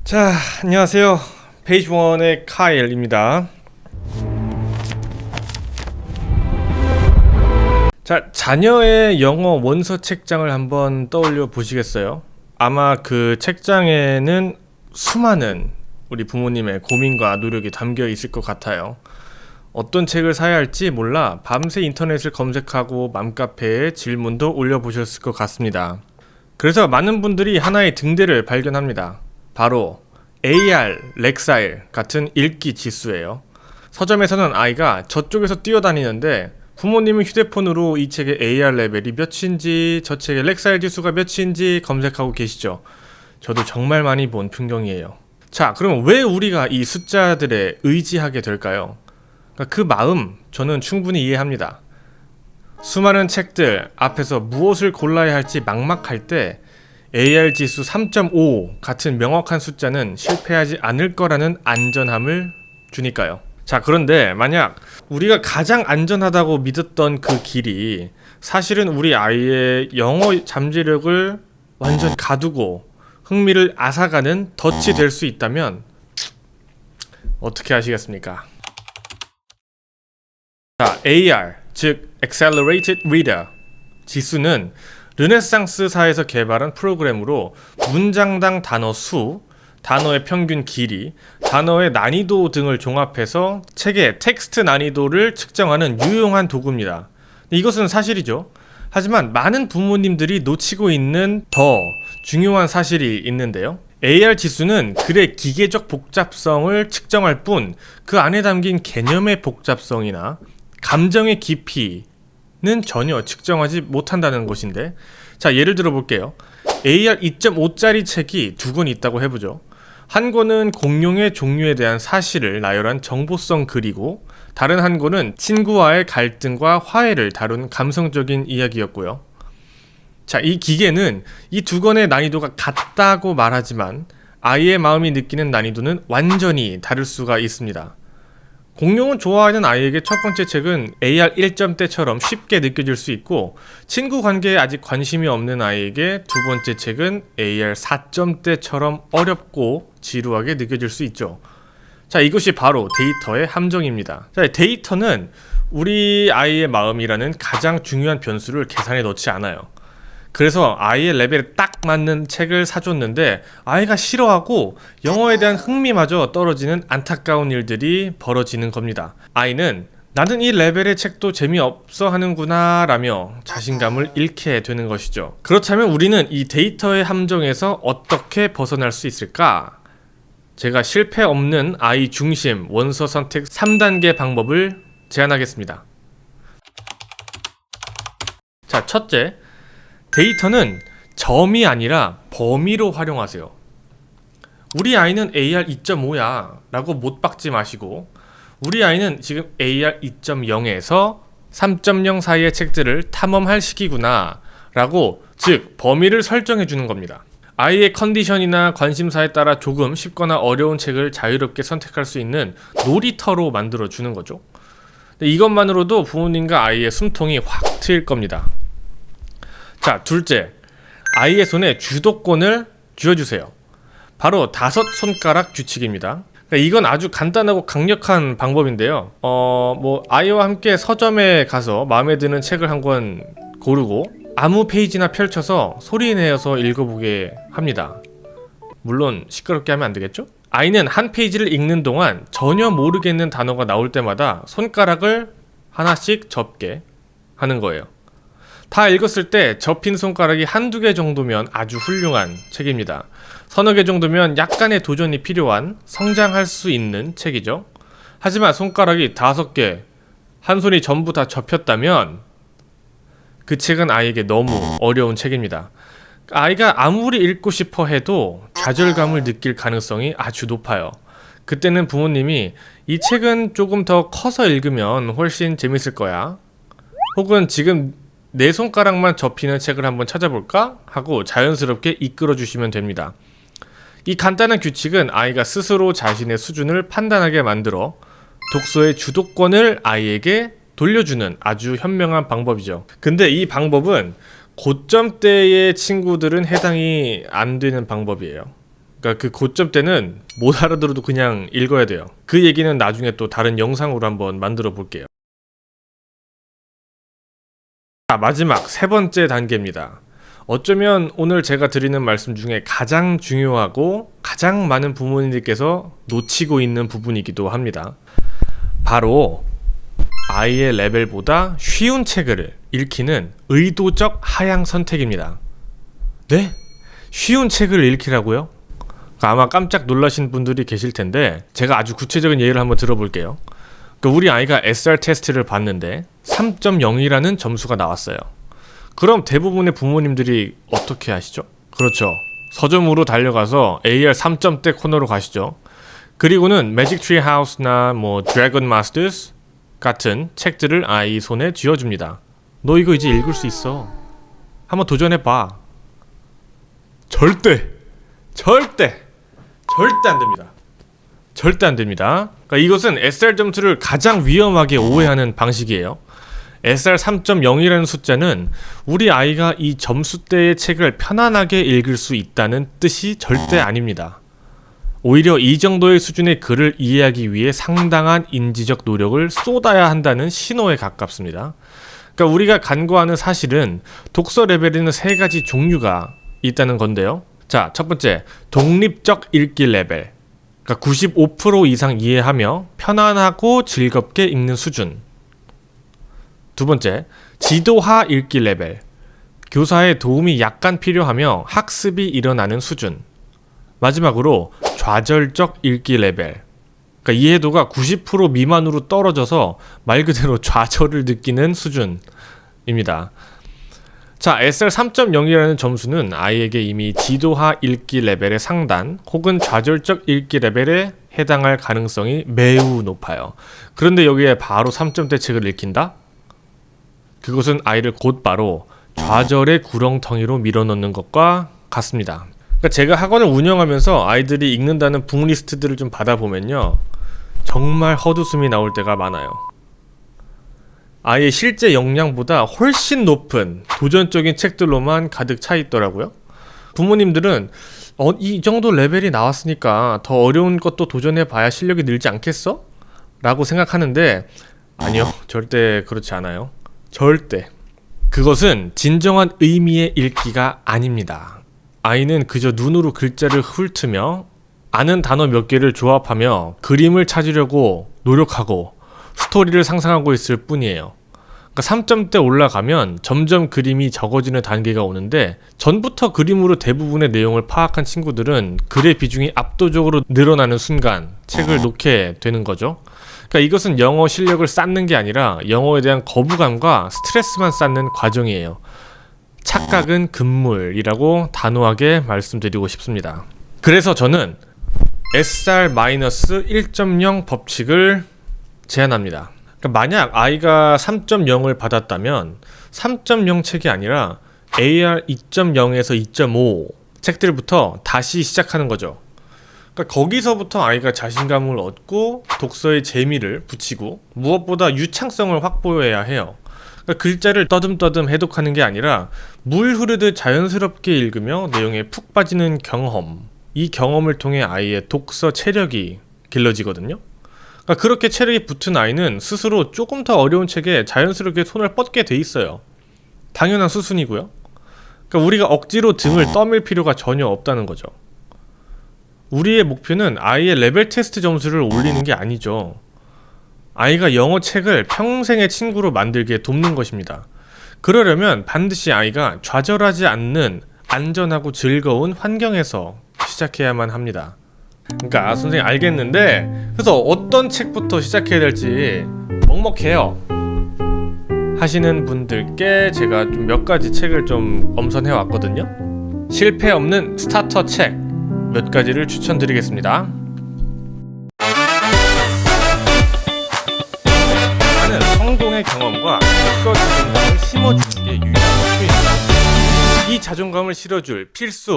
자, 안녕하세요. 페이지 원의 카일입니다. 자, 자녀의 영어 원서 책장을 한번 떠올려 보시겠어요? 아마 그 책장에는 수많은 우리 부모님의 고민과 노력이 담겨 있을 것 같아요. 어떤 책을 사야 할지 몰라 밤새 인터넷을 검색하고 맘카페에 질문도 올려보셨을 것 같습니다. 그래서 많은 분들이 하나의 등대를 발견합니다. 바로 AR, 렉사일 같은 읽기 지수예요. 서점에서는 아이가 저쪽에서 뛰어다니는데 부모님은 휴대폰으로 이 책의 AR 레벨이 몇인지 저 책의 렉사일 지수가 몇인지 검색하고 계시죠. 저도 정말 많이 본 풍경이에요. 자, 그럼 왜 우리가 이 숫자들에 의지하게 될까요? 그 마음 저는 충분히 이해합니다. 수많은 책들 앞에서 무엇을 골라야 할지 막막할 때 AR 지수 3.5 같은 명확한 숫자는 실패하지 않을 거라는 안전함을 주니까요. 자, 그런데 만약 우리가 가장 안전하다고 믿었던 그 길이 사실은 우리 아이의 영어 잠재력을 완전 가두고 흥미를 앗아가는 덫이 될 수 있다면 어떻게 하시겠습니까? 자, AR, 즉 Accelerated Reader 지수는 르네상스사에서 개발한 프로그램으로 문장당 단어 수, 단어의 평균 길이, 단어의 난이도 등을 종합해서 책의 텍스트 난이도를 측정하는 유용한 도구입니다. 이것은 사실이죠. 하지만 많은 부모님들이 놓치고 있는 더 중요한 사실이 있는데요. AR 지수는 글의 기계적 복잡성을 측정할 뿐 그 안에 담긴 개념의 복잡성이나 감정의 깊이는 전혀 측정하지 못한다는 것인데, 자, 예를 들어 볼게요. AR 2.5짜리 책이 두 권 있다고 해보죠. 한 권은 공룡의 종류에 대한 사실을 나열한 정보성 글이고, 다른 한 권은 친구와의 갈등과 화해를 다룬 감성적인 이야기였고요. 자, 이 기계는 이 두 권의 난이도가 같다고 말하지만 아이의 마음이 느끼는 난이도는 완전히 다를 수가 있습니다. 공룡을 좋아하는 아이에게 첫 번째 책은 AR 1점대처럼 쉽게 느껴질 수 있고, 친구 관계에 아직 관심이 없는 아이에게 두 번째 책은 AR 4점대처럼 어렵고 지루하게 느껴질 수 있죠. 자, 이것이 바로 데이터의 함정입니다. 자, 데이터는 우리 아이의 마음이라는 가장 중요한 변수를 계산에 넣지 않아요. 그래서 아이의 레벨에 딱 맞는 책을 사줬는데 아이가 싫어하고 영어에 대한 흥미마저 떨어지는 안타까운 일들이 벌어지는 겁니다. 아이는 나는 이 레벨의 책도 재미없어 하는구나 라며 자신감을 잃게 되는 것이죠. 그렇다면 우리는 이 데이터의 함정에서 어떻게 벗어날 수 있을까? 제가 실패 없는 아이 중심 원서 선택 3단계 방법을 제안하겠습니다. 자, 첫째, 데이터는 점이 아니라 범위로 활용하세요. 우리 아이는 AR 2.5야 라고 못 박지 마시고, 우리 아이는 지금 AR 2.0에서 3.0 사이의 책들을 탐험할 시기구나 라고, 즉 범위를 설정해 주는 겁니다. 아이의 컨디션이나 관심사에 따라 조금 쉽거나 어려운 책을 자유롭게 선택할 수 있는 놀이터로 만들어 주는 거죠. 이것만으로도 부모님과 아이의 숨통이 확 트일 겁니다. 자, 둘째, 아이의 손에 주도권을 쥐어주세요. 바로 5손가락 규칙입니다. 그러니까 이건 아주 간단하고 강력한 방법인데요. 아이와 함께 서점에 가서 마음에 드는 책을 한 권 고르고 아무 페이지나 펼쳐서 소리내어서 읽어보게 합니다. 물론 시끄럽게 하면 안 되겠죠? 아이는 한 페이지를 읽는 동안 전혀 모르겠는 단어가 나올 때마다 손가락을 하나씩 접게 하는 거예요. 다 읽었을 때 접힌 손가락이 한두 개 정도면 아주 훌륭한 책입니다. 서너 개 정도면 약간의 도전이 필요한 성장할 수 있는 책이죠. 하지만 손가락이 5개, 한 손이 전부 다 접혔다면 그 책은 아이에게 너무 어려운 책입니다. 아이가 아무리 읽고 싶어 해도 좌절감을 느낄 가능성이 아주 높아요. 그때는 부모님이 이 책은 조금 더 커서 읽으면 훨씬 재밌을 거야, 혹은 지금 내 손가락만 접히는 책을 한번 찾아볼까? 하고 자연스럽게 이끌어 주시면 됩니다. 이 간단한 규칙은 아이가 스스로 자신의 수준을 판단하게 만들어 독서의 주도권을 아이에게 돌려주는 아주 현명한 방법이죠. 근데 이 방법은 고점대의 친구들은 해당이 안 되는 방법이에요. 그러니까 그 고점 때는 못 알아들어도 그냥 읽어야 돼요. 그 얘기는 나중에 또 다른 영상으로 한번 만들어 볼게요. 자, 마지막 세 번째 단계입니다. 어쩌면 오늘 제가 드리는 말씀 중에 가장 중요하고 가장 많은 부모님들께서 놓치고 있는 부분이기도 합니다. 바로 아이의 레벨보다 쉬운 책을 읽히는 의도적 하향 선택입니다. 네? 쉬운 책을 읽히라고요? 아마 깜짝 놀라신 분들이 계실 텐데 제가 아주 구체적인 예를 한번 들어볼게요. 우리 아이가 SR 테스트를 봤는데 3.0이라는 점수가 나왔어요. 그럼 대부분의 부모님들이 어떻게 하시죠? 그렇죠. 서점으로 달려가서 AR 3점대 코너로 가시죠. 그리고는 매직 트리 하우스나 드래곤 마스터스 같은 책들을 아이 손에 쥐어줍니다. 너 이거 이제 읽을 수 있어. 한번 도전해봐. 절대 안 됩니다. 절대 안 됩니다. 그러니까 이것은 SR 점수를 가장 위험하게 오해하는 방식이에요. SR 3.0이라는 숫자는 우리 아이가 이 점수대의 책을 편안하게 읽을 수 있다는 뜻이 절대 아닙니다. 오히려 이 정도의 수준의 글을 이해하기 위해 상당한 인지적 노력을 쏟아야 한다는 신호에 가깝습니다. 그러니까 우리가 간과하는 사실은 독서 레벨에는 세 가지 종류가 있다는 건데요. 자, 첫 번째, 독립적 읽기 레벨. 그러니까 95% 이상 이해하며 편안하고 즐겁게 읽는 수준. 두 번째, 지도하 읽기 레벨. 교사의 도움이 약간 필요하며 학습이 일어나는 수준. 마지막으로 좌절적 읽기 레벨. 그러니까 이해도가 90% 미만으로 떨어져서 말 그대로 좌절을 느끼는 수준입니다. 자, SR 3.0이라는 점수는 아이에게 이미 지도하 읽기 레벨의 상단 혹은 좌절적 읽기 레벨에 해당할 가능성이 매우 높아요. 그런데 여기에 바로 3점대 책을 읽힌다? 그것은 아이를 곧바로 좌절의 구렁텅이로 밀어넣는 것과 같습니다. 그러니까 제가 학원을 운영하면서 아이들이 읽는다는 북리스트들을 좀 받아보면요, 정말 헛웃음이 나올 때가 많아요. 아이의 실제 역량보다 훨씬 높은 도전적인 책들로만 가득 차 있더라고요. 부모님들은 이 정도 레벨이 나왔으니까 더 어려운 것도 도전해봐야 실력이 늘지 않겠어? 라고 생각하는데 아니요, 절대 그렇지 않아요. 절대. 그것은 진정한 의미의 읽기가 아닙니다. 아이는 그저 눈으로 글자를 훑으며 아는 단어 몇 개를 조합하며 그림을 찾으려고 노력하고 스토리를 상상하고 있을 뿐이에요. 그러니까 3점대 올라가면 점점 그림이 적어지는 단계가 오는데 전부터 그림으로 대부분의 내용을 파악한 친구들은 글의 비중이 압도적으로 늘어나는 순간 책을 놓게 되는 거죠. 그러니까 이것은 영어 실력을 쌓는 게 아니라 영어에 대한 거부감과 스트레스만 쌓는 과정이에요. 착각은 금물이라고 단호하게 말씀드리고 싶습니다. 그래서 저는 SR-1.0 법칙을 제안합니다. 그러니까 만약 아이가 3.0을 받았다면 3.0 책이 아니라 AR 2.0에서 2.5 책들부터 다시 시작하는 거죠. 그러니까 거기서부터 아이가 자신감을 얻고 독서의 재미를 붙이고 무엇보다 유창성을 확보해야 해요. 그러니까 글자를 떠듬떠듬 해독하는 게 아니라 물 흐르듯 자연스럽게 읽으며 내용에 푹 빠지는 경험, 이 경험을 통해 아이의 독서 체력이 길러지거든요. 그러니까 그렇게 체력이 붙은 아이는 스스로 조금 더 어려운 책에 자연스럽게 손을 뻗게 돼 있어요. 당연한 수순이고요. 그러니까 우리가 억지로 등을 떠밀 필요가 전혀 없다는 거죠. 우리의 목표는 아이의 레벨 테스트 점수를 올리는 게 아니죠. 아이가 영어 책을 평생의 친구로 만들게 돕는 것입니다. 그러려면 반드시 아이가 좌절하지 않는 안전하고 즐거운 환경에서 시작해야만 합니다. 그러니까 선생님 알겠는데 그래서 어떤 책부터 시작해야 될지 먹먹해요 하시는 분들께 제가 좀 몇 가지 책을 좀 엄선해 왔거든요. 실패 없는 스타터 책 몇 가지를 추천드리겠습니다. 나는 성공의 경험과 독서 자존감을 심어주는 게 유일한 목표입니다. 이 자존감을 실어줄 필수